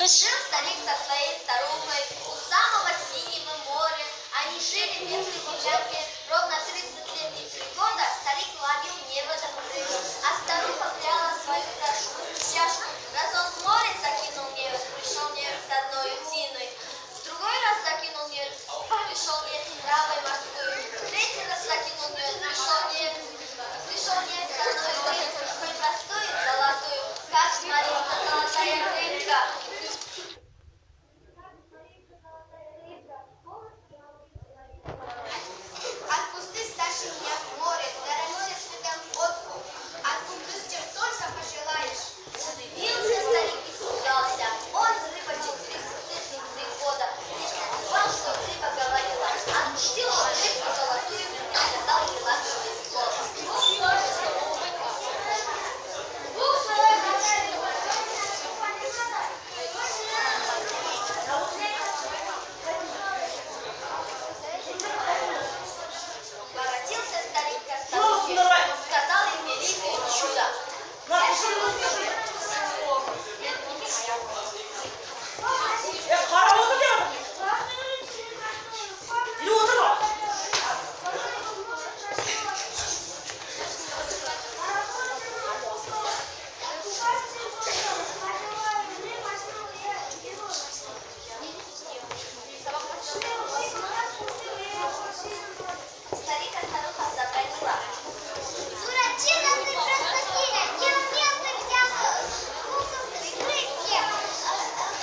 Жил старик со своей старухой у самого синего моря. Они жили в мирной землянке ровно 30 лет и 3 года. Старик ловил небо до крылья, а старуха пряла свою чашку. Раз он в море закинул небо, пришел небо с одной утиной. В другой раз закинул небо, пришел небо с травой морской. В третий раз закинул небо, пришел небо с одной рыбкой, хоть простую, золотую, как смотрится золотая рыбка. Отпусти старше меня в море, дорогое святым отку, откуда с чем только пожелаешь. Удивился старик и испугался, он рыбачил 33 года, не забывал, что рыба говорила, отпустил он рыбку золотую и сказал ей ласковое слово. Воротился старик к старухе, сказал им великое чудо. Старик и старуха забронила. Дурачина, ты простофиля, я умело взял рыбке,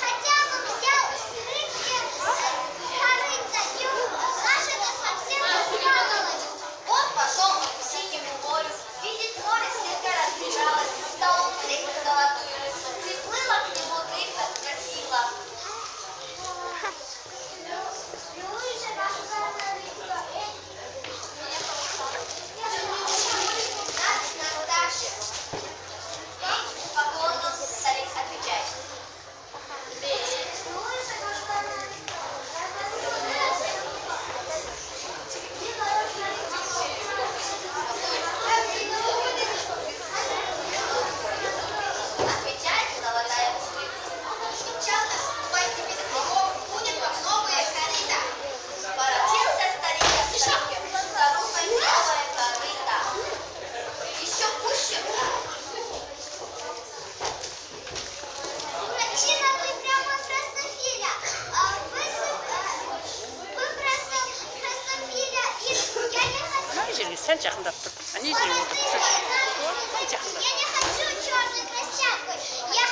хотя бы взял рыбке корыто, и наша-то совсем распадалась. Он пошел к синему морю, видит, море слегка разбежалось, стал он рыбку золотую, приплыла к нему рыбка, спросила. Старик отвечает. Отвечает золотая рыбка. Сейчас наступай тебе слова, будет вам новое корыто. Воротился старик к старухе, старухой новое корыто. Еще пуще. Дурачина, ты прямо простофиля. Выбросил простофиля, и я не хочу. Сәл жақындап тұр. Әне жерге Я не хочу черной красявкой. Я